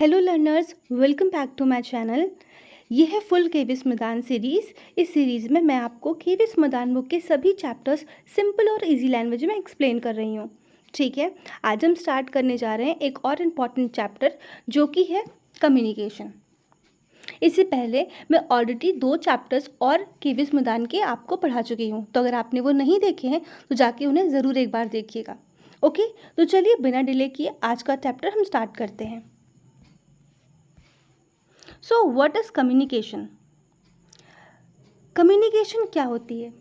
Hello learners, welcome back to my channel. ये है full केविस मैदान सीरीज़। इस सीरीज़ में मैं आपको केविस मैदान बुक के सभी चैप्टर्स सिंपल और इजी लैंग्वेज में एक्सप्लेन कर रही हूँ। ठीक है, आज हम स्टार्ट करने जा रहे हैं एक और इम्पॉर्टेंट चैप्टर जो कि है कम्युनिकेशन। इससे पहले मैं ऑलरेडी 2 चैप्टर्स और केविस मैदान के आपको पढ़ा चुकी हूँ, तो अगर आपने वो नहीं देखे हैं तो जाके उन्हें ज़रूर एक बार देखिएगा। ओके, तो चलिए बिना डिले किए आज का चैप्टर हम स्टार्ट करते हैं। So what is communication? Communication क्या होती है?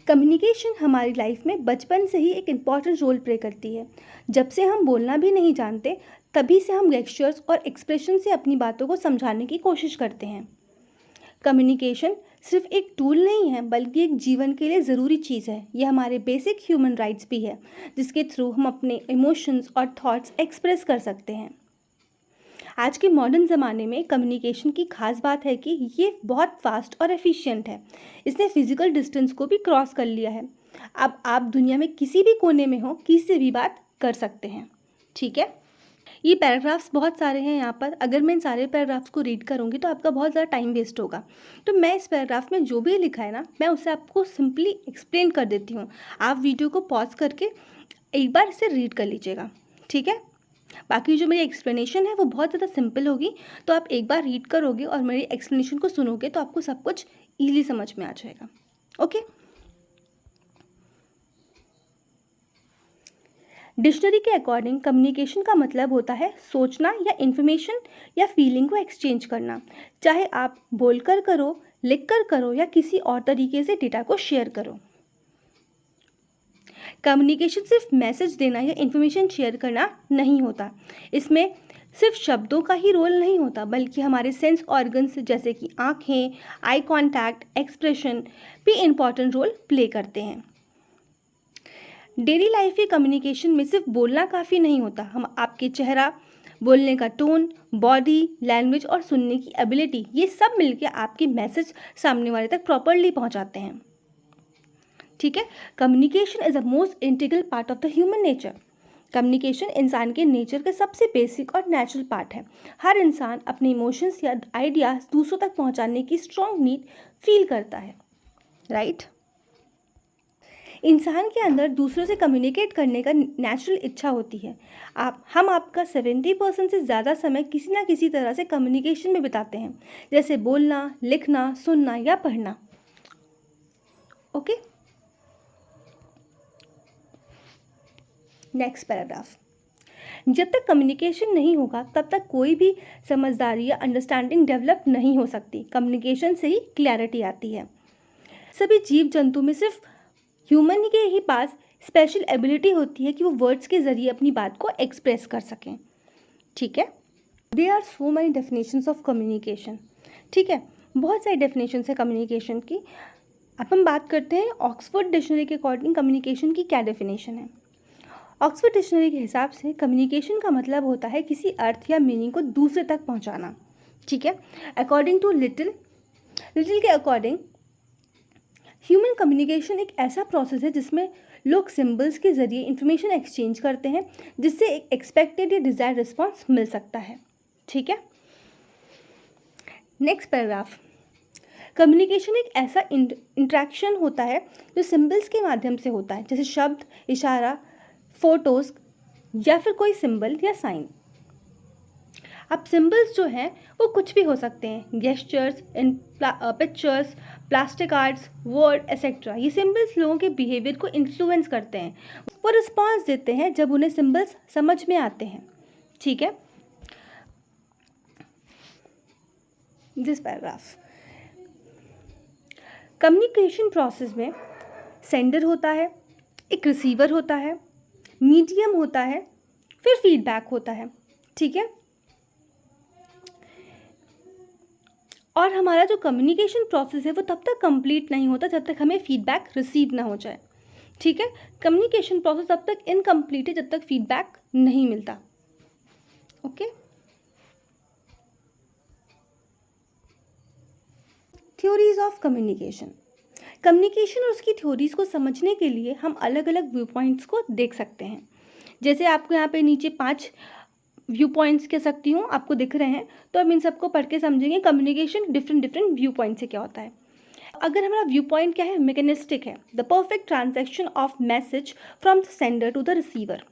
कम्युनिकेशन हमारी लाइफ में बचपन से ही एक इम्पॉर्टेंट रोल प्ले करती है। जब से हम बोलना भी नहीं जानते तभी से हम गेस्चर्स और एक्सप्रेशन से अपनी बातों को समझाने की कोशिश करते हैं। कम्युनिकेशन सिर्फ एक टूल नहीं है बल्कि एक जीवन के लिए ज़रूरी चीज़ है। यह हमारे बेसिक ह्यूमन राइट्स भी है जिसके थ्रू हम अपने इमोशंस और थॉट्स एक्सप्रेस कर सकते हैं। आज के मॉडर्न ज़माने में कम्युनिकेशन की खास बात है कि ये बहुत फास्ट और एफिशिएंट है। इसने फिजिकल डिस्टेंस को भी क्रॉस कर लिया है। अब आप दुनिया में किसी भी कोने में हो, किसी से भी बात कर सकते हैं। ठीक है, ये पैराग्राफ्स बहुत सारे हैं यहाँ पर। अगर मैं इन सारे पैराग्राफ्स को रीड करूँगी तो आपका बहुत ज़्यादा टाइम वेस्ट होगा। तो मैं इस पैराग्राफ में जो भी लिखा है ना, मैं उसे आपको सिंपली एक्सप्लेन कर देती हूँ। आप वीडियो को पॉज करके एक बार इसे रीड कर लीजिएगा। ठीक है, बाकी जो मेरी एक्सप्लेनेशन है वो बहुत ज़्यादा सिंपल होगी, तो आप एक बार रीड करोगे और मेरी एक्सप्लेनेशन को सुनोगे तो आपको सब कुछ ईज़िली समझ में आ जाएगा। ओके, डिक्शनरी के अकॉर्डिंग कम्युनिकेशन का मतलब होता है सोचना या इन्फॉर्मेशन या फीलिंग को एक्सचेंज करना, चाहे आप बोलकर करो, लिखकर करो या किसी और तरीके से डेटा को शेयर करो। कम्युनिकेशन सिर्फ मैसेज देना या इन्फॉर्मेशन शेयर करना नहीं होता। इसमें सिर्फ शब्दों का ही रोल नहीं होता बल्कि हमारे सेंस ऑर्गन्स जैसे कि आँखें, आई कांटेक्ट, एक्सप्रेशन भी इम्पॉर्टेंट रोल प्ले करते हैं। डेली लाइफ के कम्युनिकेशन में सिर्फ बोलना काफ़ी नहीं होता। हम आपके चेहरा, बोलने का टोन, बॉडी लैंग्वेज और सुनने की एबिलिटी, ये सब मिलकर आपके मैसेज सामने वाले तक प्रॉपरली पहुंचाते हैं। ठीक है, communication is a most integral part of the human nature. Communication इंसान के नेचर का सबसे बेसिक और नेचुरल पार्ट है। हर इंसान अपने इमोशंस या आइडियाज दूसरों तक पहुंचाने की स्ट्रॉन्ग नीड फील करता है, राइट? इंसान के अंदर दूसरों से कम्युनिकेट करने का नेचुरल इच्छा होती है। हम आपका 70% से ज़्यादा समय किसी ना किसी तरह से कम्युनिकेशन में बिताते हैं, जैसे बोलना, लिखना, सुनना या पढ़ना। Okay, next paragraph. जब तक कम्युनिकेशन नहीं होगा तब तक कोई भी समझदारी या अंडरस्टैंडिंग डेवलप नहीं हो सकती। कम्युनिकेशन से ही क्लैरिटी आती है। सभी जीव जंतु में सिर्फ ह्यूमन के ही पास स्पेशल एबिलिटी होती है कि वो वर्ड्स के ज़रिए अपनी बात को एक्सप्रेस कर सकें। ठीक है, there are so many definitions of communication. ठीक है, बहुत सारी डेफिनेशन है कम्युनिकेशन की। अब हम बात करते हैं ऑक्सफोर्ड डिक्शनरी के अकॉर्डिंग कम्युनिकेशन की क्या डेफिनेशन है। ऑक्सफोर्ड डिक्शनरी के हिसाब से कम्युनिकेशन का मतलब होता है किसी अर्थ या मीनिंग को दूसरे तक पहुंचाना। ठीक है, अकॉर्डिंग टू लिटिल के अकॉर्डिंग ह्यूमन कम्युनिकेशन एक ऐसा प्रोसेस है जिसमें लोग सिंबल्स के ज़रिए इंफॉर्मेशन एक्सचेंज करते हैं जिससे एक एक्सपेक्टेड या डिज़ायर्ड रिस्पॉन्स मिल सकता है। ठीक है, नेक्स्ट पैराग्राफ। कम्युनिकेशन एक ऐसा इंट्रैक्शन होता है जो सिंबल्स के माध्यम से होता है, जैसे शब्द, इशारा, फोटोज़ या फिर कोई सिंबल या साइन। अब सिंबल्स जो हैं वो कुछ भी हो सकते हैं, gestures, pictures, plastic arts, word etcetera. ये सिंबल्स लोगों के बिहेवियर को इन्फ्लुएंस करते हैं। वो रिस्पॉन्स देते हैं जब उन्हें सिंबल्स समझ में आते हैं। ठीक है, दिस पैराग्राफ। कम्युनिकेशन प्रोसेस में सेंडर होता है, एक रिसीवर होता है, मीडियम होता है, फिर फीडबैक होता है। ठीक है, और हमारा जो कम्युनिकेशन प्रोसेस है वो तब तक कंप्लीट नहीं होता जब तक हमें फीडबैक रिसीव ना हो जाए। ठीक है, कम्युनिकेशन प्रोसेस तब तक इनकम्प्लीट है जब तक फीडबैक नहीं मिलता। Okay, theories of communication. Communication और उसकी थ्योरीज को समझने के लिए हम अलग अलग व्यू पॉइंट्स को देख सकते हैं। जैसे आपको यहाँ पे नीचे 5 व्यू पॉइंट्स कह सकती हूँ, आपको दिख रहे हैं, तो हम इन सबको पढ़ के समझेंगे कम्युनिकेशन डिफरेंट व्यू पॉइंट से क्या होता है। अगर हमारा व्यू पॉइंट क्या है, मैकेनिस्टिक है, the perfect transaction of message from the sender to the receiver.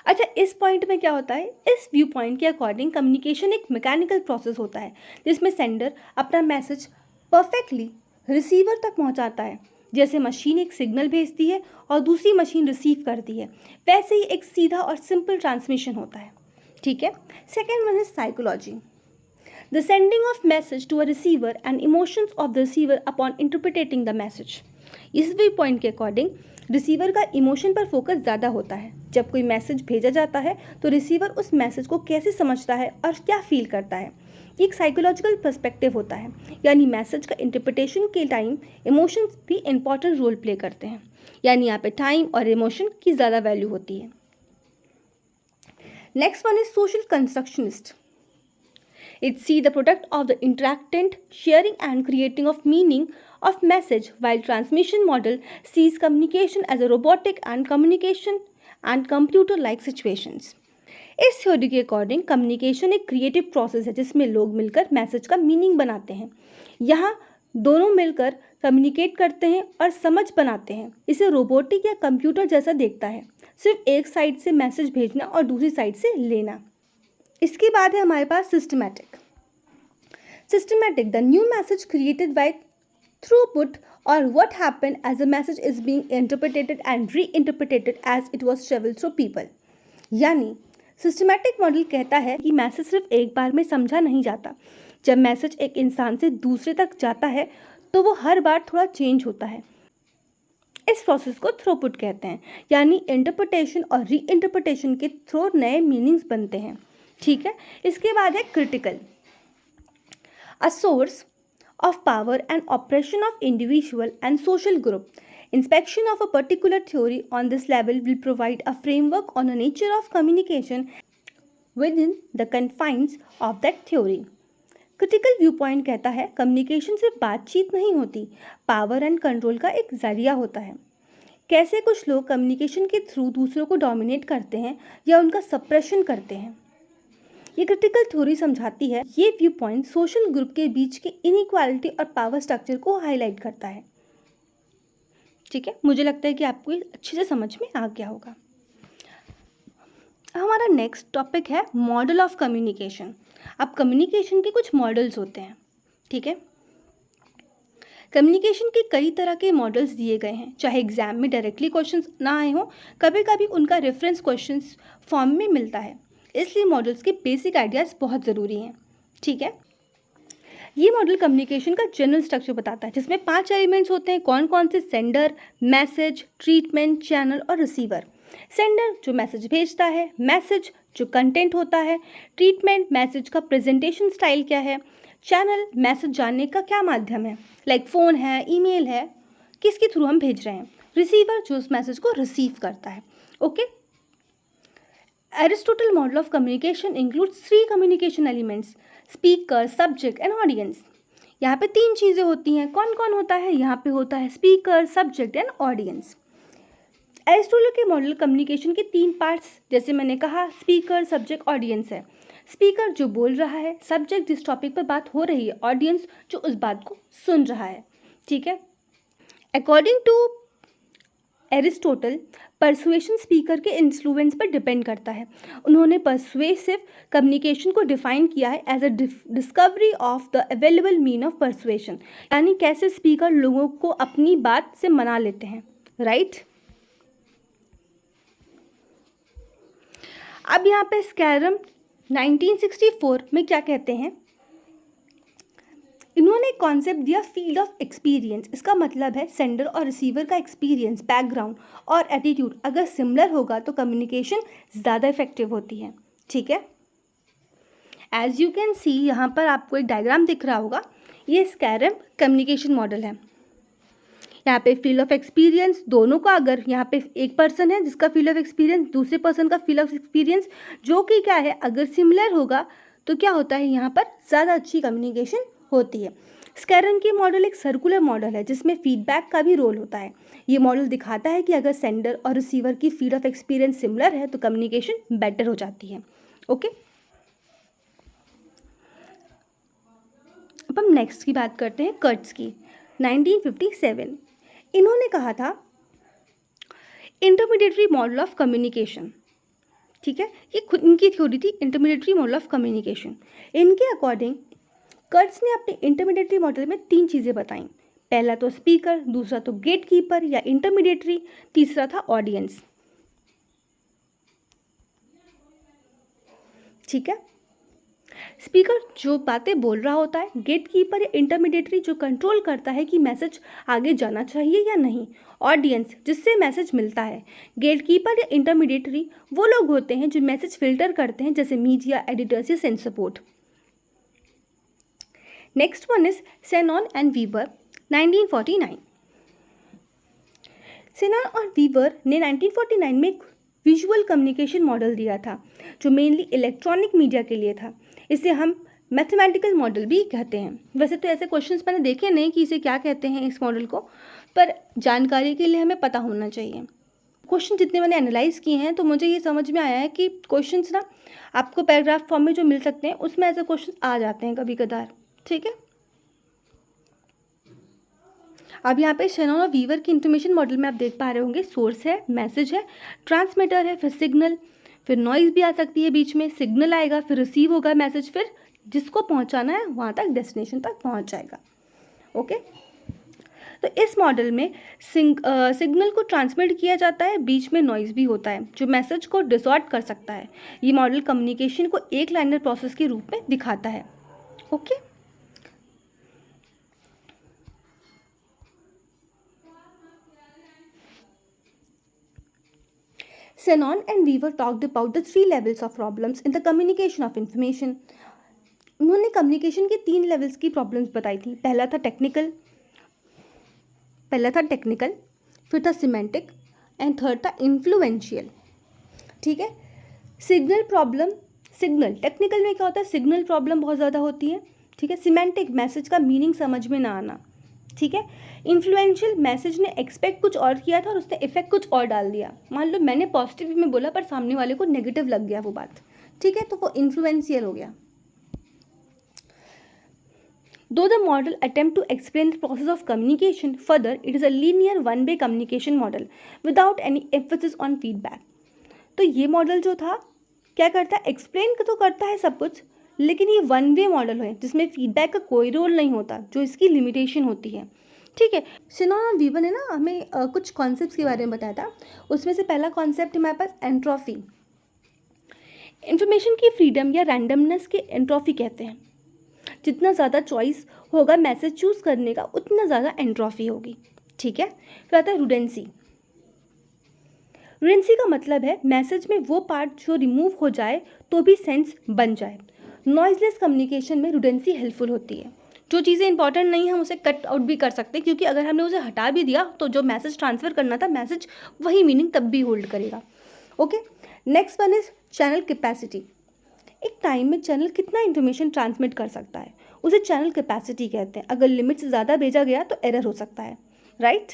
अच्छा, इस पॉइंट में क्या होता है, इस व्यू पॉइंट के अकॉर्डिंग कम्युनिकेशन एक मैकेनिकल प्रोसेस होता है जिसमें सेंडर अपना मैसेज परफेक्टली रिसीवर तक पहुंचाता है। जैसे मशीन एक सिग्नल भेजती है और दूसरी मशीन रिसीव करती है, वैसे ही एक सीधा और सिंपल ट्रांसमिशन होता है। ठीक है। Second one is psychology, the sending of message to a receiver and emotions of the receiver upon interpretating the message. इस व्यू पॉइंट के अकॉर्डिंग रिसीवर का इमोशन पर फोकस ज़्यादा होता है। जब कोई मैसेज भेजा जाता है तो रिसीवर उस मैसेज को कैसे समझता है और क्या फील करता है, एक साइकोलॉजिकल पर्सपेक्टिव होता है। यानी मैसेज का इंटरप्रिटेशन के टाइम इमोशंस भी इंपॉर्टेंट रोल प्ले करते हैं। यानी यहाँ पे टाइम और इमोशन की ज़्यादा वैल्यू होती है। Next one is social constructionist, it see the product of the interactant sharing and creating of meaning of message, while transmission model sees communication as a robotic and communication and computer like situations. इस theory के according communication एक creative process है जिसमें लोग मिलकर message का meaning बनाते हैं। यहाँ दोनों मिलकर कम्युनिकेट करते हैं और समझ बनाते हैं। इसे रोबोटिक या कंप्यूटर जैसा देखता है, सिर्फ एक साइड से मैसेज भेजना और दूसरी साइड से लेना। इसके बाद है हमारे पास systematic, the new message created by throughput और what happen as a message is being interpreted and reinterpreted as it was travel through people. यानी सिस्टमैटिक मॉडल कहता है कि मैसेज सिर्फ एक बार में समझा नहीं जाता। जब मैसेज एक इंसान से दूसरे तक जाता है तो वो हर बार थोड़ा चेंज होता है। इस प्रोसेस को थ्रूपुट कहते हैं। यानी इंटरप्रिटेशन और रीइंटरप्रिटेशन के थ्रू नए मीनिंग्स बनते हैं। ठीक है। इसके बाद है critical, a source of power and oppression of individual and social group. Inspection of a particular theory on this level will provide a framework on the nature of communication within the confines of that theory. Critical viewpoint कहता है communication सिर्फ बातचीत नहीं होती, power and control का एक जरिया होता है। कैसे कुछ लोग कम्युनिकेशन के थ्रू दूसरों को डोमिनेट करते हैं या उनका सप्रेशन करते हैं। ये क्रिटिकल थ्योरी समझाती है। ये व्यू पॉइंट सोशल ग्रुप के बीच के इनइक्वालिटी और पावर स्ट्रक्चर को हाईलाइट करता है। ठीक है, मुझे लगता है कि आपको ये अच्छे से समझ में आ गया होगा। हमारा नेक्स्ट टॉपिक है मॉडल ऑफ कम्युनिकेशन। अब कम्युनिकेशन के कुछ मॉडल्स होते हैं। ठीक है, कम्युनिकेशन के कई तरह के मॉडल्स दिए गए हैं, चाहे एग्जाम में डायरेक्टली क्वेश्चंस ना आए हों, कभी कभी उनका रेफरेंस क्वेश्चंस फॉर्म में मिलता है। इसलिए मॉडल्स के बेसिक आइडियाज़ बहुत ज़रूरी हैं। ठीक है, ये मॉडल कम्युनिकेशन का जनरल स्ट्रक्चर बताता है जिसमें 5 एलिमेंट्स होते हैं। कौन कौन से? सेंडर, मैसेज, ट्रीटमेंट, चैनल और रिसीवर। सेंडर जो मैसेज भेजता है, मैसेज जो कंटेंट होता है, ट्रीटमेंट मैसेज का प्रेजेंटेशन स्टाइल क्या है, चैनल मैसेज जानने का क्या माध्यम है, लाइक फ़ोन है, ईमेल है, किसके थ्रू हम भेज रहे हैं, रिसीवर जो उस मैसेज को रिसीव करता है। Okay, Aristotle model of communication includes 3 communication elements: speaker, subject and audience. यहाँ पे 3 चीज़ें होती हैं। कौन कौन होता है? यहाँ पे होता है speaker, subject and audience. Aristotle के मॉडल कम्युनिकेशन के 3 पार्ट्स, जैसे मैंने कहा, स्पीकर, सब्जेक्ट, ऑडियंस है। स्पीकर जो बोल रहा है, सब्जेक्ट जिस टॉपिक पर बात हो रही है, ऑडियंस जो उस बात को सुन रहा है। ठीक है, according to Aristotle persuasion speaker के इन्फ्लुएंस पर डिपेंड करता है। उन्होंने परसुएसिव कम्युनिकेशन को डिफाइन किया है as a discovery of the available mean of persuasion, यानी कैसे स्पीकर लोगों को अपनी बात से मना लेते हैं। राइट, अब यहाँ पे स्कैरम 1964 में क्या कहते हैं, इन्होंने कॉन्सेप्ट दिया फील्ड ऑफ एक्सपीरियंस। इसका मतलब है सेंडर और रिसीवर का एक्सपीरियंस, बैकग्राउंड और एटीट्यूड अगर सिमिलर होगा तो कम्युनिकेशन ज़्यादा इफेक्टिव होती है। ठीक है, एज यू कैन सी यहाँ पर आपको एक डायग्राम दिख रहा होगा, ये स्कैरम कम्युनिकेशन मॉडल है। यहाँ पे फील्ड ऑफ एक्सपीरियंस दोनों का, अगर यहाँ पे एक पर्सन है जिसका फील्ड ऑफ एक्सपीरियंस, दूसरे पर्सन का फील्ड ऑफ एक्सपीरियंस जो कि क्या है, अगर सिमिलर होगा तो क्या होता है, यहाँ पर ज़्यादा अच्छी कम्युनिकेशन होती है। स्कैरनके मॉडल एक सर्कुलर मॉडल है जिसमें फीडबैक का भी रोल होता है। ये मॉडल दिखाता है कि अगर सेंडर और रिसीवर की फील्ड ऑफ एक्सपीरियंस सिमिलर है तो कम्युनिकेशन बेटर हो जाती है। ओके, अब हम नेक्स्ट की बात करते हैं कर्ट्ज की। 1957 इन्होंने कहा था इंटरमीडिएटरी मॉडल ऑफ कम्युनिकेशन। ठीक है, ये खुद इनकी थ्योरी थी, इंटरमीडिएटरी मॉडल ऑफ कम्युनिकेशन। इनके अकॉर्डिंग कर्ट्ज ने अपने इंटरमीडिएटरी मॉडल में 3 चीज़ें बताई। पहला तो स्पीकर, दूसरा तो गेट कीपर या इंटरमीडिएटरी, तीसरा था ऑडियंस। ठीक है, स्पीकर जो बातें बोल रहा होता है, गेट कीपर या इंटरमीडिएटरी जो कंट्रोल करता है कि मैसेज आगे जाना चाहिए या नहीं, ऑडियंस जिससे मैसेज मिलता है। गेट कीपर या इंटरमीडिएटरी वो लोग होते हैं जो मैसेज फिल्टर करते हैं, जैसे मीडिया, एडिटर्स या sense support. Next one is Shannon and Weaver, 1949। Shannon और वीवर ने 1949 में एक विजुअल कम्युनिकेशन मॉडल दिया था जो मेनली इलेक्ट्रॉनिक मीडिया के लिए था। इसे हम मैथमेटिकल मॉडल भी कहते हैं। वैसे तो ऐसे क्वेश्चंस मैंने देखे नहीं कि इसे क्या कहते हैं इस मॉडल को, पर जानकारी के लिए हमें पता होना चाहिए। क्वेश्चन जितने मैंने एनालाइज किए हैं तो मुझे ये समझ में आया है कि क्वेश्चंस ना आपको पैराग्राफ फॉर्म में जो मिल सकते हैं उसमें ऐसे क्वेश्चन आ जाते हैं कभी कदार। ठीक है, अब यहाँ पे शेनॉन और वीवर की इंफॉर्मेशन मॉडल में आप देख पा रहे होंगे, सोर्स है, मैसेज है, ट्रांसमीटर है, फिर सिग्नल, फिर नॉइज़ भी आ सकती है बीच में, सिग्नल आएगा, फिर रिसीव होगा मैसेज, फिर जिसको पहुँचाना है वहाँ तक, डेस्टिनेशन तक पहुँच जाएगा। ओके, तो इस मॉडल में सिग्नल को ट्रांसमिट किया जाता है, बीच में नॉइज़ भी होता है जो मैसेज को डिसऑर्ट कर सकता है। ये मॉडल कम्युनिकेशन को एक लाइनर प्रोसेस के रूप में दिखाता है। Okay, Shannon and Weaver talked about the 3 levels of problems in the communication of information. उन्होंने कम्युनिकेशन के 3 लेवल्स की प्रॉब्लम्स बताई थी। पहला था टेक्निकल, फिर था सिमेंटिक एंड थर्ड था इन्फ्लुएंशियल। ठीक है, सिग्नल टेक्निकल में क्या होता है, सिग्नल प्रॉब्लम बहुत ज़्यादा होती है। ठीक है, सिमेंटिक मैसेज का मीनिंग समझ में ना आना। ठीक है, इन्फ्लुएंशियल मैसेज ने एक्सपेक्ट कुछ और किया था और उसने इफेक्ट कुछ और डाल दिया। मान लो मैंने पॉजिटिव में बोला पर सामने वाले को नेगेटिव लग गया वो बात। ठीक है, तो वो इन्फ्लुएंशियल हो गया। Though the model attempt to explain the process of communication further, it is a linear one-way communication model without any emphasis on feedback. तो ये मॉडल जो था क्या करता है, एक्सप्लेन तो करता है सब कुछ, लेकिन ये वन वे मॉडल है जिसमें फीडबैक का कोई रोल नहीं होता, जो इसकी लिमिटेशन होती है। ठीक है, शेनॉन और वीवर ने ना हमें कुछ कॉन्सेप्ट्स के बारे में बताया था। उसमें से पहला कॉन्सेप्ट हमारे पास एंट्रोफी। इंफॉर्मेशन की फ्रीडम या रैंडमनेस के एंट्रोफी कहते हैं। जितना ज़्यादा चॉइस होगा मैसेज चूज़ करने का उतना ज़्यादा एंट्रोफी होगी। ठीक है, फिर आता है रुडेंसी। रुडेंसी का मतलब है मैसेज में वो पार्ट जो रिमूव हो जाए तो भी सेंस बन जाए। नॉइजलेस कम्युनिकेशन में रुडेंसी हेल्पफुल होती है। जो चीज़ें इंपॉर्टेंट नहीं हम उसे कट आउट भी कर सकते हैं, क्योंकि अगर हमने उसे हटा भी दिया तो जो मैसेज ट्रांसफ़र करना था मैसेज वही मीनिंग तब भी होल्ड करेगा। Okay, next one is channel capacity. एक टाइम में चैनल कितना इन्फॉर्मेशन ट्रांसमिट कर सकता है उसे चैनल कैपेसिटी कहते हैं। अगर लिमिट से ज़्यादा भेजा गया तो एरर हो सकता है, right.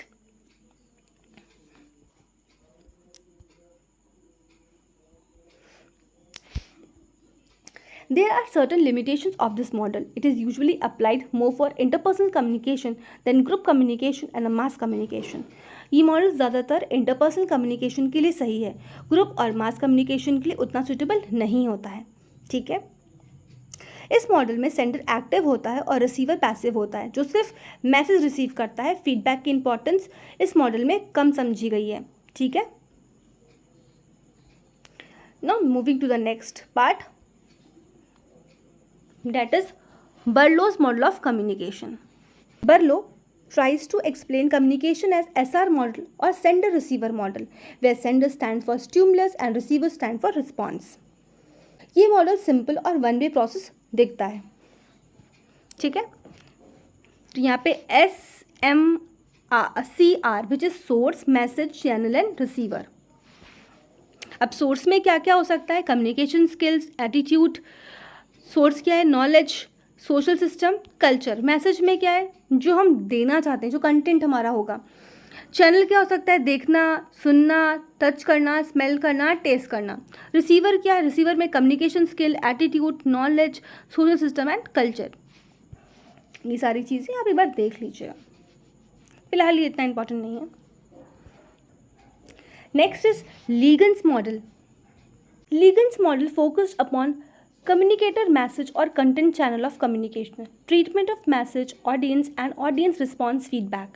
There are certain limitations of this model. It is usually applied more for interpersonal communication than group communication and mass communication. ये मॉडल ज़्यादातर इंटरपर्सनल कम्युनिकेशन के लिए सही है, ग्रुप और मास कम्युनिकेशन के लिए उतना सूटेबल नहीं होता है। ठीक है, इस मॉडल में सेंडर एक्टिव होता है और रिसीवर पैसिव होता है जो सिर्फ मैसेज रिसीव करता है। फीडबैक की इंपॉर्टेंस इस मॉडल में कम समझी गई है। ठीक है, now moving to the next part, that is Berlow's model of communication. Berlow tries to explain communication as SR model or sender receiver model, where sender stands for stimulus and receiver stand for response. ये model simple और one way process दिखता है। ठीक है, तो यहाँ पे SMCR which is source, message, channel and receiver. अब सोर्स में क्या क्या हो सकता है, कम्युनिकेशन स्किल्स, एटीट्यूड। सोर्स क्या है, knowledge. Social system, culture. Message में क्या है, जो हम देना चाहते हैं, जो कंटेंट हमारा होगा। चैनल क्या हो सकता है, देखना, सुनना, टच करना, स्मेल करना, टेस्ट करना। रिसीवर क्या है, रिसीवर में communication skill, attitude, knowledge, social system and culture. ये सारी चीज़ें आप एक बार देख लीजिएगा, फिलहाल ये इतना इंपॉर्टेंट नहीं है। नेक्स्ट इज लीगन्स मॉडल। लीगन्स model focused upon communicator message or content channel of communication, treatment of message, audience and audience response feedback।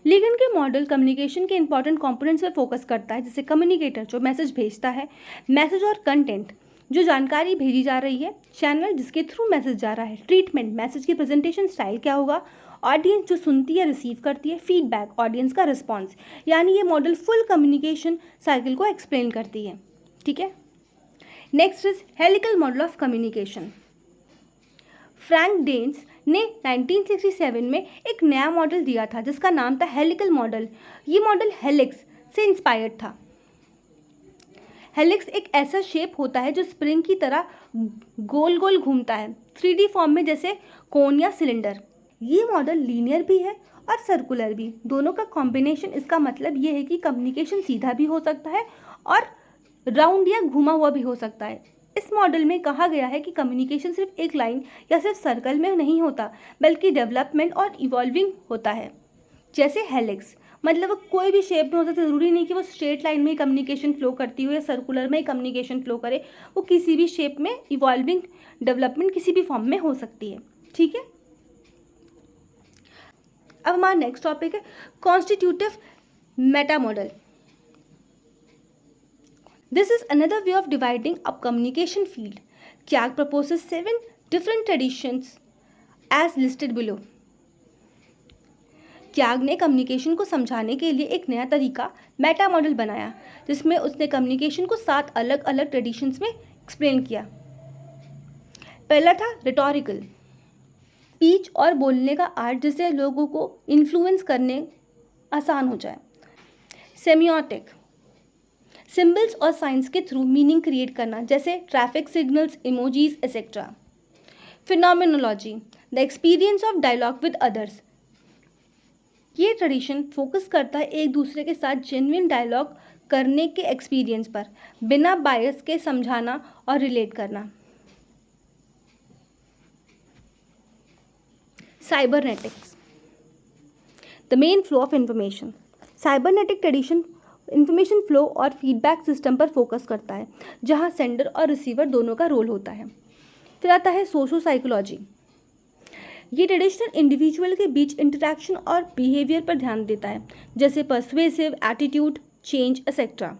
Ligand के मॉडल कम्युनिकेशन के इंपॉर्टेंट कंपोनेंट्स पर फोकस करता है, जैसे कम्युनिकेटर जो मैसेज भेजता है, मैसेज और कंटेंट जो जानकारी भेजी जा रही है, चैनल जिसके थ्रू मैसेज जा रहा है, ट्रीटमेंट मैसेज की प्रेजेंटेशन स्टाइल क्या होगा, ऑडियंस जो सुनती है रिसीव करती है, फीडबैक ऑडियंस का रिस्पॉन्स। यानी ये मॉडल फुल कम्युनिकेशन साइकिल को एक्सप्लेन करती है। ठीक है। Next is helical model of communication. Frank Dance ने 1967 में एक नया मॉडल दिया था जिसका नाम था हेलिकल मॉडल। ये मॉडल हेलिक्स से इंस्पायर्ड था। हेलिक्स एक ऐसा शेप होता है जो स्प्रिंग की तरह गोल गोल घूमता है, 3D फॉर्म में, जैसे कोन या सिलेंडर। ये मॉडल लीनियर भी है और सर्कुलर भी, दोनों का कॉम्बिनेशन। इसका मतलब ये है कि कम्युनिकेशन सीधा भी हो सकता है और राउंड या घुमा हुआ भी हो सकता है। इस मॉडल में कहा गया है कि कम्युनिकेशन सिर्फ एक लाइन या सिर्फ सर्कल में नहीं होता, बल्कि डेवलपमेंट और इवॉल्विंग होता है। जैसे हेलिक्स, मतलब वो कोई भी शेप में हो सकता है, ज़रूरी नहीं कि वो स्ट्रेट लाइन में ही कम्युनिकेशन फ्लो करती हो या सर्कुलर में ही कम्युनिकेशन फ्लो करे, वो किसी भी शेप में इवॉल्विंग डेवलपमेंट किसी भी फॉर्म में हो सकती है। ठीक है। अब हमारा नेक्स्ट टॉपिक है constitutive Meta model. This is another way of dividing up communication field. Kyag proposes 7 different traditions as listed below. क्याग ने कम्युनिकेशन को समझाने के लिए एक नया तरीका मेटा मॉडल बनाया, जिसमें उसने कम्युनिकेशन को 7 अलग अलग ट्रेडिशंस में एक्सप्लेन किया। पहला था रिटोरिकल, स्पीच और बोलने का आर्ट जिससे लोगों को इन्फ्लुएंस करने आसान हो जाए। सेमियोटिक, सिंबल्स और साइंस के थ्रू मीनिंग क्रिएट करना, जैसे traffic signals, emojis etcetera. Phenomenology, the experience of dialogue with others. ये ट्रेडिशन फोकस करता है एक दूसरे के साथ जेन्युइन डायलॉग करने के एक्सपीरियंस पर, बिना बायस के समझाना और रिलेट करना। Cybernetics, the main flow of information. Cybernetic tradition information flow और फीडबैक सिस्टम पर फोकस करता है, जहां सेंडर और रिसीवर दोनों का रोल होता है। फिर आता है सोशो साइकोलॉजी। ये ट्रेडिशनल इंडिविजुअल के बीच इंटरेक्शन और बिहेवियर पर ध्यान देता है, जैसे persuasive, attitude change etcetera.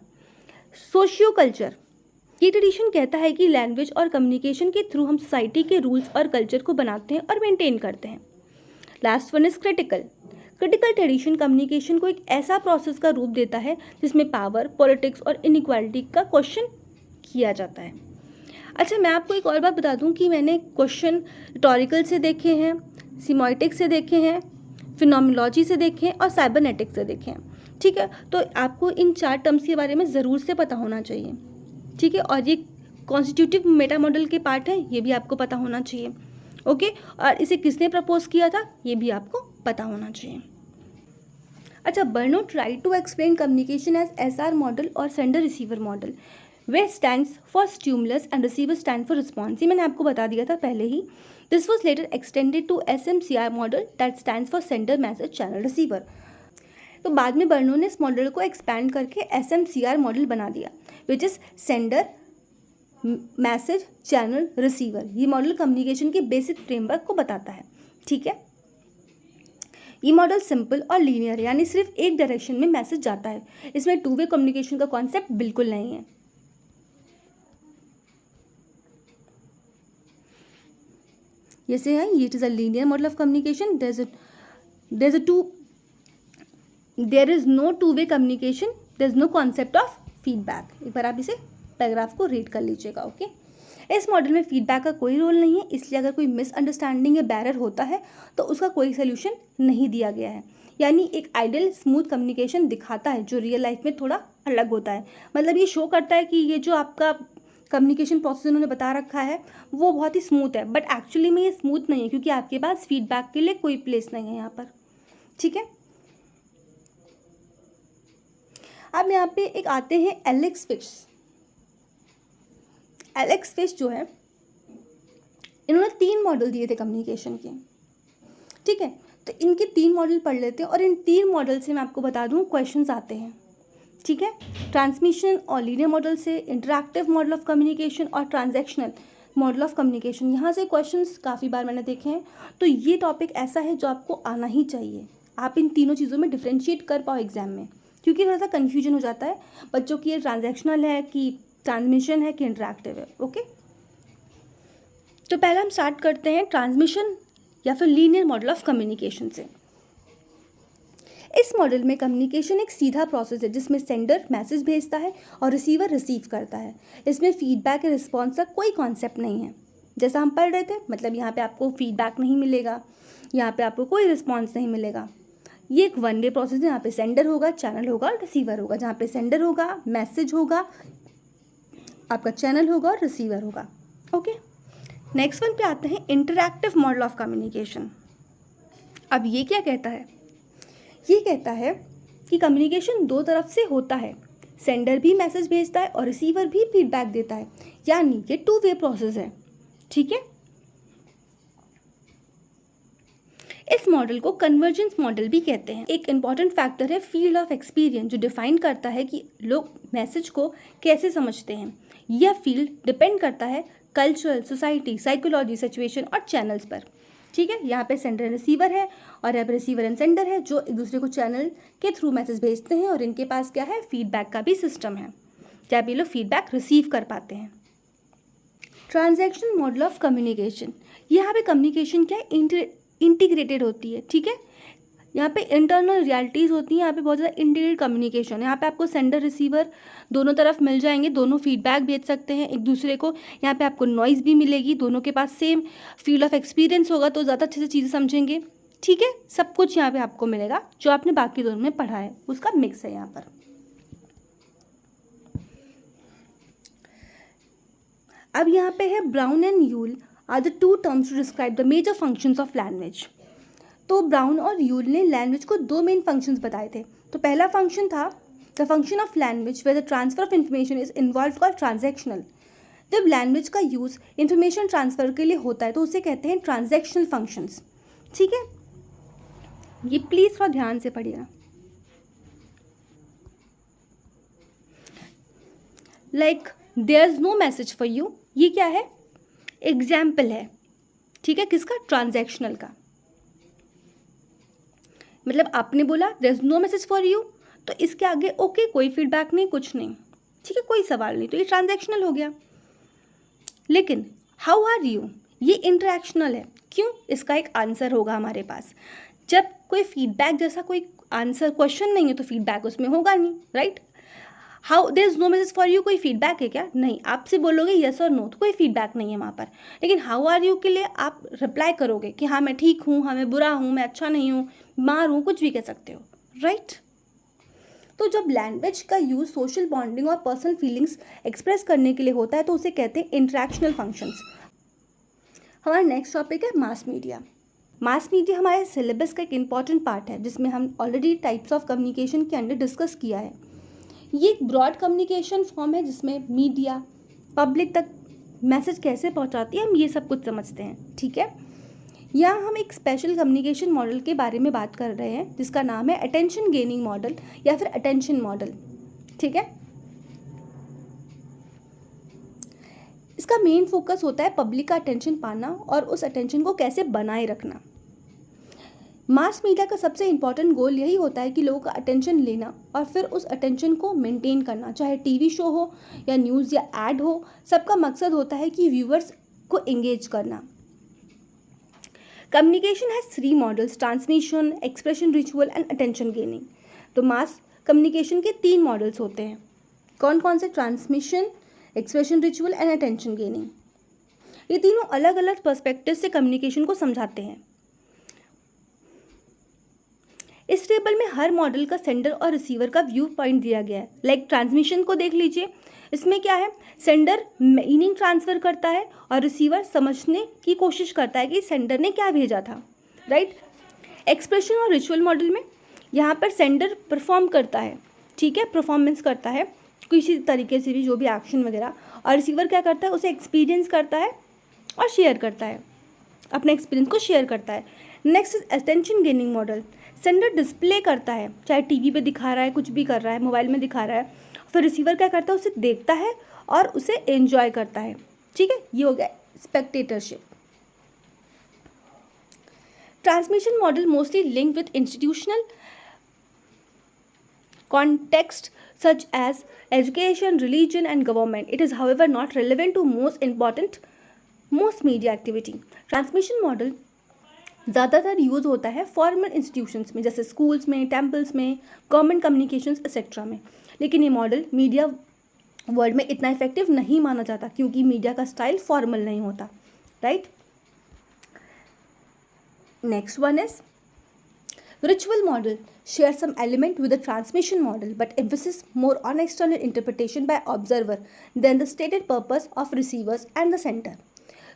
Socio culture, ये ट्रेडिशन कहता है कि लैंग्वेज और कम्युनिकेशन के थ्रू हम सोसाइटी के रूल्स और कल्चर को बनाते हैं और मेंटेन करते हैं। Last one is critical. Critical tradition communication को एक ऐसा प्रोसेस का रूप देता है जिसमें पावर, पॉलिटिक्स और इनइक्वालिटी का क्वेश्चन किया जाता है। अच्छा, मैं आपको एक और बात बता दूं कि मैंने क्वेश्चन रिटोरिकल से देखे हैं, सिमोइटिक से देखे हैं, फिनोमिनोलॉजी से देखे हैं और साइबरनेटिक्स से देखे हैं। ठीक है, तो आपको इन 4 टर्म्स के बारे में ज़रूर से पता होना चाहिए। ठीक है, और ये कॉन्स्टिट्यूटिव मेटा मॉडल के पार्ट है, ये भी आपको पता होना चाहिए। ओके, और इसे किसने प्रपोज किया था ये भी आपको पता होना चाहिए। अच्छा, Berlo try to explain communication as SR model और सेंडर रिसीवर मॉडल, वे stands for stimulus and receiver stand for response. ये मैंने आपको बता दिया था पहले ही। This was later extended to SMCR model that stands for sender message channel receiver. तो बाद में बर्नो ने इस मॉडल को एक्सपैंड करके SMCR मॉडल बना दिया, which is sender message channel receiver. ये मॉडल कम्युनिकेशन के बेसिक फ्रेमवर्क को बताता है। ठीक है, ये मॉडल सिंपल और लीनियर, यानी सिर्फ एक डायरेक्शन में मैसेज जाता है। इसमें 2 वे कम्युनिकेशन का कॉन्सेप्ट बिल्कुल नहीं है। जैसे है, it is a linear model of communication, there is no 2 way communication, there is no concept of feedback. एक बार आप इसे पैराग्राफ को रीड कर लीजिएगा। ओके, इस मॉडल में फीडबैक का कोई रोल नहीं है, इसलिए अगर कोई मिसअंडरस्टैंडिंग या बैरियर होता है तो उसका कोई सोल्यूशन नहीं दिया गया है। यानी एक आइडियल स्मूथ कम्युनिकेशन दिखाता है जो रियल लाइफ में थोड़ा अलग होता है। मतलब ये शो करता है कि ये जो आपका कम्युनिकेशन प्रोसेस उन्होंने बता रखा है वो बहुत ही स्मूथ है, बट एक्चुअली में ये स्मूथ नहीं है क्योंकि आपके पास फीडबैक के लिए कोई प्लेस नहीं है यहाँ पर। ठीक है, अब यहाँ पे एक आते हैं एलेक्स फिश। एलेक्स फिश जो है, इन्होंने 3 मॉडल दिए थे कम्युनिकेशन के। ठीक है, तो इनके 3 मॉडल पढ़ लेते हैं और इन 3 मॉडल से मैं आपको बता दूँ क्वेश्चंस आते हैं। ठीक है, ट्रांसमिशन और लीनियर मॉडल से, इंटरैक्टिव मॉडल ऑफ कम्युनिकेशन और ट्रांजैक्शनल मॉडल ऑफ कम्युनिकेशन, यहाँ से क्वेश्चंस काफ़ी बार मैंने देखे हैं। तो ये टॉपिक ऐसा है जो आपको आना ही चाहिए, आप इन तीनों चीज़ों में डिफ्रेंशिएट कर पाओ एग्जाम में, क्योंकि थोड़ा सा कन्फ्यूजन हो जाता है बच्चों की, ये ट्रांजैक्शनल है कि ट्रांसमिशन है कि इंटरैक्टिव है। ओके, तो पहले हम स्टार्ट करते हैं ट्रांसमिशन या फिर लीनियर मॉडल ऑफ कम्युनिकेशन से। इस मॉडल में कम्युनिकेशन एक सीधा प्रोसेस है जिसमें सेंडर मैसेज भेजता है और रिसीवर रिसीव करता है। इसमें फीडबैक या रिस्पॉन्स का कोई कॉन्सेप्ट नहीं है, जैसा हम पढ़ रहे थे। मतलब यहाँ पे आपको फीडबैक नहीं मिलेगा, यहाँ पे आपको कोई रिस्पॉन्स नहीं मिलेगा। ये एक वन वे प्रोसेस है, यहाँ पे सेंडर होगा, चैनल होगा और रिसीवर होगा। जहाँ पे सेंडर होगा, मैसेज होगा, आपका चैनल होगा और रिसीवर होगा। ओके, नेक्स्ट वन पे आते हैं इंटरैक्टिव मॉडल ऑफ कम्युनिकेशन। अब ये क्या कहता है? ये कहता है कि कम्युनिकेशन 2 तरफ से होता है, सेंडर भी मैसेज भेजता है और रिसीवर भी फीडबैक देता है, यानी ये 2 वे प्रोसेस है। ठीक है, इस मॉडल को कन्वर्जेंस मॉडल भी कहते हैं। एक इंपॉर्टेंट फैक्टर है फील्ड ऑफ एक्सपीरियंस, जो डिफाइन करता है कि लोग मैसेज को कैसे समझते हैं। यह फील्ड डिपेंड करता है कल्चरल, सोसाइटी, साइकोलॉजी, सिचुएशन और चैनल्स पर। ठीक है, यहाँ पे सेंडर एंड रिसीवर है और यहाँ पे रिसीवर एंड सेंडर है जो एक दूसरे को चैनल के थ्रू मैसेज भेजते हैं, और इनके पास क्या है, फीडबैक का भी सिस्टम है जहाँ पे ये लोग फीडबैक रिसीव कर पाते हैं। ट्रांजैक्शनल मॉडल ऑफ कम्युनिकेशन, यहाँ पे कम्युनिकेशन क्या है, इंटीग्रेटेड होती है। ठीक है, यहाँ पे इंटरनल रियलिटीज़ होती हैं, यहाँ पे बहुत ज़्यादा इंटीग्रेटेड कम्युनिकेशन है। यहाँ पे आपको सेंडर रिसीवर दोनों तरफ मिल जाएंगे, दोनों फीडबैक भेज सकते हैं एक दूसरे को। यहाँ पे आपको नॉइज़ भी मिलेगी, दोनों के पास सेम फील्ड ऑफ एक्सपीरियंस होगा तो ज़्यादा अच्छे से चीज़ें समझेंगे। ठीक है, सब कुछ यहाँ पे आपको मिलेगा जो आपने बाकी दोनों में पढ़ा है, उसका मिक्स है यहाँ पर। अब यहाँ पे है Brown and Yule are the 2 terms to describe the major functions of language. तो ब्राउन और यूल ने लैंग्वेज को 2 मेन फंक्शंस बताए थे। तो पहला फंक्शन था the function of language where the transfer of information is involve called transactional. जब लैंग्वेज का यूज़ इंफॉर्मेशन ट्रांसफ़र के लिए होता है तो उसे कहते हैं ट्रांजैक्शनल फंक्शंस। ठीक है, ये प्लीज़ थोड़ा ध्यान से पढ़िएगा। Like there is no message for you, ये क्या है, एग्जाम्पल है। ठीक है, किसका, ट्रांजैक्शनल का। मतलब आपने बोला there is no message for you, तो इसके आगे ओके कोई फीडबैक नहीं, कुछ नहीं। ठीक है, कोई सवाल नहीं, तो ये ट्रांजैक्शनल हो गया। लेकिन हाउ आर यू, ये इंटरैक्शनल है। क्यों? इसका एक आंसर होगा हमारे पास। जब कोई फीडबैक जैसा कोई आंसर क्वेश्चन नहीं है तो फीडबैक उसमें होगा नहीं, right. How there is no message for you, कोई फीडबैक है क्या? नहीं। आपसे बोलोगे येस और नो तो कोई फीडबैक नहीं है वहाँ पर। लेकिन हाउ आर यू के लिए आप रिप्लाई करोगे कि हाँ मैं ठीक हूँ, हाँ मैं बुरा हूँ, मैं अच्छा नहीं हूँ, बीमार हूँ, कुछ भी कह सकते हो, राइट। तो जब लैंग्वेज का यूज़ सोशल बॉन्डिंग और पर्सनल फीलिंग्स एक्सप्रेस करने के लिए होता है तो उसे कहते हैं इंटरैक्शनल फंक्शंस। हमारा नेक्स्ट टॉपिक है मास मीडिया। मास मीडिया हमारे सिलेबस का एक इम्पॉर्टेंट पार्ट है जिसमें हम ऑलरेडी टाइप्स ऑफ कम्युनिकेशन के अंदर डिस्कस किया है। ये एक ब्रॉड कम्युनिकेशन फॉर्म है जिसमें मीडिया पब्लिक तक मैसेज कैसे पहुंचाती है, हम ये सब कुछ समझते हैं। ठीक है, यहाँ हम एक स्पेशल कम्युनिकेशन मॉडल के बारे में बात कर रहे हैं जिसका नाम है अटेंशन गेनिंग मॉडल या फिर अटेंशन मॉडल। ठीक है, इसका मेन फोकस होता है पब्लिक का अटेंशन पाना और उस अटेंशन को कैसे बनाए रखना। मास मीडिया का सबसे इम्पॉर्टेंट गोल यही होता है कि लोगों का अटेंशन लेना और फिर उस अटेंशन को मेंटेन करना, चाहे टीवी शो हो या न्यूज़ या एड हो, सबका मकसद होता है कि व्यूअर्स को एंगेज करना। Communication has 3 models, transmission, expression, ritual and attention gaining. तो मास कम्युनिकेशन के 3 मॉडल्स होते हैं। कौन कौन से? Transmission, expression, ritual and attention gaining. ये तीनों अलग अलग पर्सपेक्टिव से कम्युनिकेशन को समझाते हैं। इस टेबल में हर मॉडल का सेंडर और रिसीवर का व्यू पॉइंट दिया गया है। लाइक ट्रांसमिशन को देख लीजिए, इसमें क्या है, सेंडर मीनिंग ट्रांसफ़र करता है और रिसीवर समझने की कोशिश करता है कि सेंडर ने क्या भेजा था, राइट। एक्सप्रेशन और रिचुअल मॉडल में यहाँ पर सेंडर परफॉर्म करता है, ठीक है, परफॉर्मेंस करता है किसी तरीके से भी, जो भी एक्शन वगैरह, और रिसीवर क्या करता है, उसे एक्सपीरियंस करता है और शेयर करता है, अपने एक्सपीरियंस को शेयर करता है। Next is attention gaining model. Sender display करता है, चाहे टीवी पे दिखा रहा है, कुछ भी कर रहा है, मोबाइल में दिखा रहा है, फिर रिसीवर क्या करता है, उसे देखता है और उसे एंजॉय करता है, ठीक है, ये हो गया spectatorship. Transmission model mostly link with institutional context such as education, religion and government. It is however not relevant to most media activity. Transmission model ज़्यादातर यूज़ होता है फॉर्मल इंस्टीट्यूशंस में, जैसे स्कूल्स में, टेम्पल्स में, गवर्नमेंट कम्युनिकेशंस एक्सेट्रा में। लेकिन ये मॉडल मीडिया वर्ल्ड में इतना इफेक्टिव नहीं माना जाता क्योंकि मीडिया का स्टाइल फॉर्मल नहीं होता, right. Next one is ritual model. Share some element with the transmission model but emphasis more on external interpretation by observer than the stated purpose of receivers and the sender.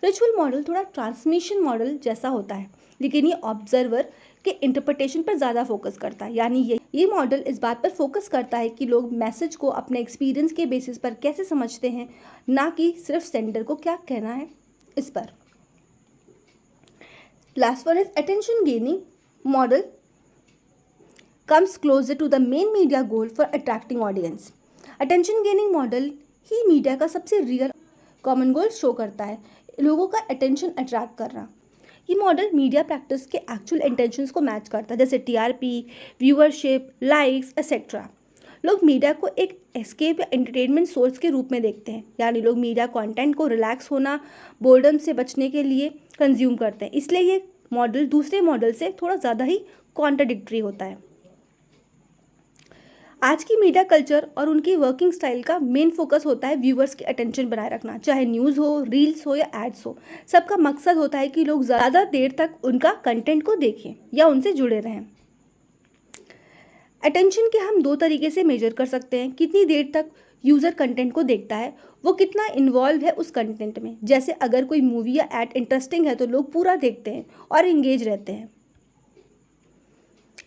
Ritual model थोड़ा transmission model जैसा होता है, लेकिन ये observer के interpretation पर ज़्यादा focus करता है। यानी ये मॉडल इस बात पर फोकस करता है कि लोग मैसेज को अपने एक्सपीरियंस के बेसिस पर कैसे समझते हैं, ना कि सिर्फ सेंडर को क्या कहना है इस पर। Last one is attention gaining model comes closer to the main media goal for attracting audience. Attention gaining model he media का सबसे रियल कॉमन गोल शो करता है, लोगों का अटेंशन अट्रैक्ट करना। ये मॉडल मीडिया प्रैक्टिस के एक्चुअल इंटेंशंस को मैच करता है, जैसे टीआरपी, व्यूअरशिप, लाइक्स एक्सेट्रा। लोग मीडिया को एक एस्केप या एंटरटेनमेंट सोर्स के रूप में देखते हैं, यानी लोग मीडिया कंटेंट को रिलैक्स होना, बोर्डम से बचने के लिए कंज्यूम करते हैं। इसलिए ये मॉडल दूसरे मॉडल से थोड़ा ज़्यादा ही कॉन्ट्राडिक्टरी होता है। आज की मीडिया कल्चर और उनकी वर्किंग स्टाइल का मेन फोकस होता है व्यूअर्स की अटेंशन बनाए रखना, चाहे न्यूज़ हो, रील्स हो या एड्स हो। सबका मकसद होता है कि लोग ज़्यादा देर तक उनका कंटेंट को देखें या उनसे जुड़े रहें। अटेंशन के हम दो तरीके से मेजर कर सकते हैं, कितनी देर तक यूज़र कंटेंट को देखता है, वो कितना इन्वॉल्व है उस कंटेंट में। जैसे अगर कोई मूवी या एड इंटरेस्टिंग है तो लोग पूरा देखते हैं और एंगेज रहते हैं।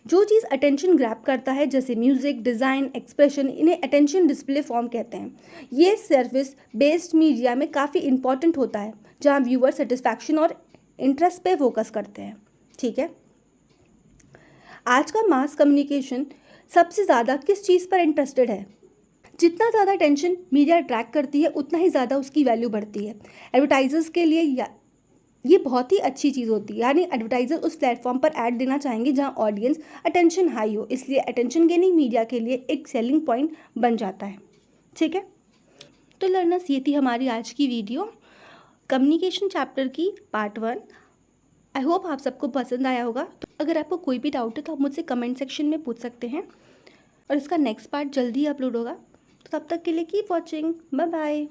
जो चीज़ अटेंशन ग्रैब करता है, जैसे म्यूज़िक, डिज़ाइन, एक्सप्रेशन, इन्हें अटेंशन डिस्प्ले फॉर्म कहते हैं। ये सर्विस बेस्ड मीडिया में काफ़ी इंपॉर्टेंट होता है, जहाँ व्यूअर सेटिस्फैक्शन और इंटरेस्ट पे फोकस करते हैं, ठीक है। आज का मास कम्युनिकेशन सबसे ज़्यादा किस चीज़ पर इंटरेस्टेड है? जितना ज़्यादा अटेंशन मीडिया अट्रैक्ट करती है उतना ही ज़्यादा उसकी वैल्यू बढ़ती है। एडवर्टाइजर्स के लिए ये बहुत ही अच्छी चीज़ होती है, यानी एडवर्टाइज़र उस प्लेटफॉर्म पर ऐड देना चाहेंगे जहां ऑडियंस अटेंशन हाई हो, इसलिए अटेंशन गेनिंग मीडिया के लिए एक सेलिंग पॉइंट बन जाता है, ठीक है। तो लर्नर्स, ये थी हमारी आज की वीडियो कम्युनिकेशन चैप्टर की पार्ट 1। आई होप आप सबको पसंद आया होगा। तो अगर आपको कोई भी डाउट है तो आप मुझसे कमेंट सेक्शन में पूछ सकते हैं, और इसका नेक्स्ट पार्ट जल्दी ही अपलोड होगा। तो तब तक के लिए कीप वॉचिंग, बाय बाय।